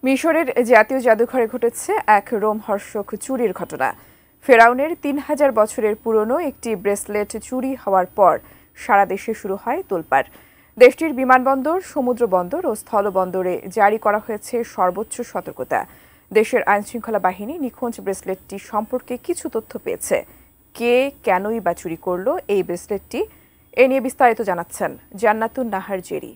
মিশরের জাতীয় জাদুঘরে ঘটেছে এক রোমহর্ষক চুরির ঘটনা। ফেরাউনের ৩,০০০ বছরের পুরনো একটি ব্রেসলেট চুরি হওয়ার পর সারা দেশে শুরু হয় তোলপাড়। দেশটির বিমানবন্দর, সমুদ্র বন্দর ও স্থলবন্দরে জারি করা হয়েছে সর্বোচ্চ সতর্কতা। দেশের আইনশৃঙ্খলা বাহিনী নিখোঁজ ব্রেসলেটটি সম্পর্কে কিছু তথ্য পেয়েছে। কে, কেনই বা চুরি করল এই ব্রেসলেটটি, এ নিয়ে বিস্তারিত জানাচ্ছেন জান্নাতুন নাহার জেরি।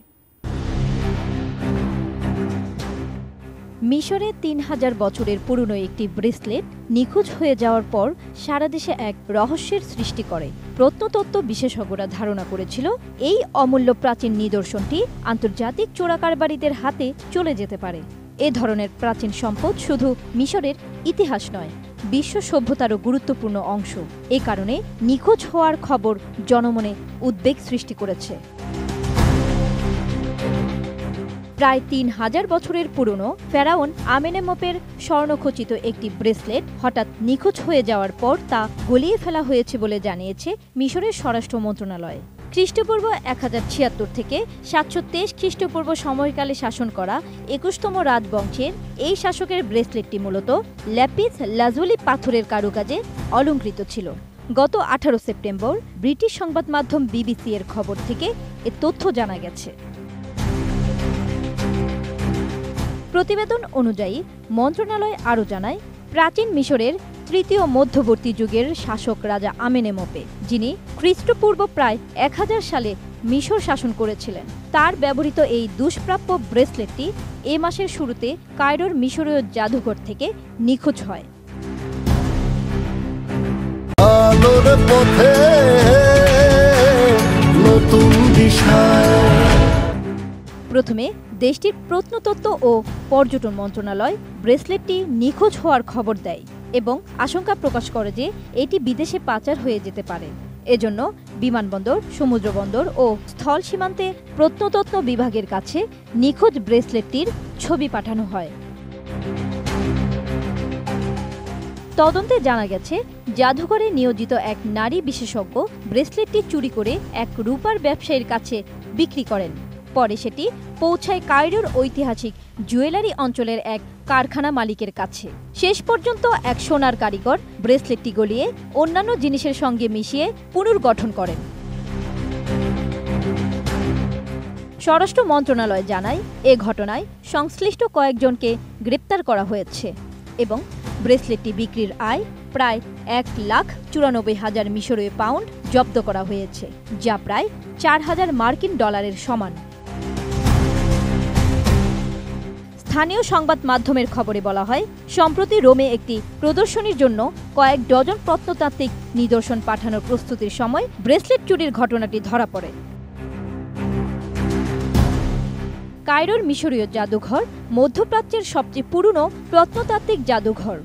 মিশরে ৩,০০০ বছরের পুরনো একটি ব্রেসলেট নিখোঁজ হয়ে যাওয়ার পর সারা দেশে এক রহস্যের সৃষ্টি করে। প্রত্নতত্ত্ব বিশেষজ্ঞরা ধারণা করেছিল এই অমূল্য প্রাচীন নিদর্শনটি আন্তর্জাতিক চোরাকারবারিদের হাতে চলে যেতে পারে। এ ধরনের প্রাচীন সম্পদ শুধু মিশরের ইতিহাস নয়, বিশ্ব সভ্যতারও গুরুত্বপূর্ণ অংশ। এ কারণে নিখোঁজ হওয়ার খবর জনমনে উদ্বেগ সৃষ্টি করেছে। প্রায় ৩,০০০ বছরের পুরনো ফেরাউন আমেনেমপের স্বর্ণখচিত একটি ব্রেসলেট হঠাৎ নিখোঁজ হয়ে যাওয়ার পর তা গলিয়ে ফেলা হয়েছে বলে জানিয়েছে মিশরের স্বরাষ্ট্র মন্ত্রণালয়। খ্রিস্টপূর্ব ১০৭৬ থেকে ৭২৩ খ্রিস্টপূর্ব সময়কালে শাসন করা ২১তম রাজবংশের এই শাসকের ব্রেসলেটটি মূলত ল্যাপিস লাজুলি পাথরের কারুকাজে অলংকৃত ছিল। গত ১৮ সেপ্টেম্বর ব্রিটিশ সংবাদ মাধ্যম বিবিসি এর খবর থেকে এ তথ্য জানা গেছে। প্রতিবেদন অনুযায়ী মন্ত্রণালয় আরও জানায়, প্রাচীন মিশরের তৃতীয় মধ্যবর্তী যুগের শাসক রাজা আমেনেমপে, যিনি খ্রিস্টপূর্ব প্রায় ১০০০ সালে মিশর শাসন করেছিলেন, তার ব্যবহৃত এই দুষ্প্রাপ্য ব্রেসলেটটি এ মাসের শুরুতে কায়রোর মিশরীয় জাদুঘর থেকে নিখোঁজ হয়। প্রথমে দেশটির প্রত্নতত্ত্ব ও পর্যটন মন্ত্রণালয় ব্রেসলেটটি নিখোঁজ হওয়ার খবর দেয় এবং আশঙ্কা প্রকাশ করে যে এটি বিদেশে পাচার হয়ে যেতে পারে। এজন্য বিমানবন্দর, সমুদ্রবন্দর ও স্থল সীমান্তে প্রত্নতত্ত্ব বিভাগের কাছে নিখোঁজ ব্রেসলেটটির ছবি পাঠানো হয়। তদন্তে জানা গেছে, জাদুঘরে নিয়োজিত এক নারী বিশেষজ্ঞ ব্রেসলেটটি চুরি করে এক রূপার ব্যবসায়ীর কাছে বিক্রি করেন। পরে সেটি পৌঁছায় কায়রোর ঐতিহাসিক জুয়েলারি অঞ্চলের এক কারখানা মালিকের কাছে। শেষ পর্যন্ত এক সোনার কারিগর ব্রেসলেটটি গলিয়ে অন্যান্য জিনিসের সঙ্গে মিশিয়ে পুনর্গঠন করেন। স্বরাষ্ট্র মন্ত্রণালয় জানায়, এ ঘটনায় সংশ্লিষ্ট কয়েকজনকে গ্রেপ্তার করা হয়েছে এবং ব্রেসলেটটি বিক্রির আয় প্রায় ১,৯৪,০০০ মিশরীয় পাউন্ড জব্দ করা হয়েছে, যা প্রায় ৪,০০০ মার্কিন ডলারের সমান। স্থানীয় সংবাদ মাধ্যমের খবরে বলা হয়, সম্প্রতি রোমে একটি প্রদর্শনীর জন্য কয়েক ডজন প্রত্নতাত্ত্বিক নিদর্শন পাঠানোর প্রস্তুতির সময় ব্রেসলেট চুরির ঘটনাটি ধরা পড়ে। কায়রোর মিশরীয় জাদুঘর মধ্যপ্রাচ্যের সবচেয়ে পুরনো প্রত্নতাত্ত্বিক জাদুঘর।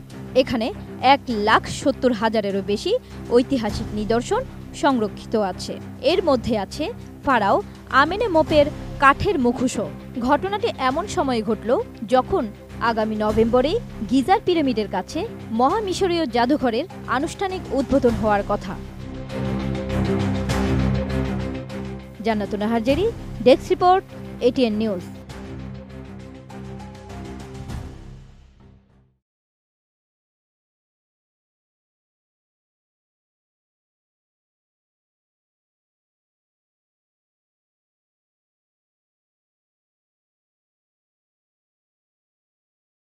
এখানে ১,৭০,০০০-এরও বেশি ঐতিহাসিক নিদর্শন সংরক্ষিত আছে। এর মধ্যে আছে ফারাও আমেনেমপের কাঠের মুখোশও। ঘটনাটি এমন সময়ে ঘটল যখন আগামী নভেম্বরে গিজার পিরামিডের কাছে মহামিশরীয় জাদুঘরের আনুষ্ঠানিক উদ্বোধন হওয়ার কথা। জান্নাতুন Nahar Jerry, desk report, ATN news.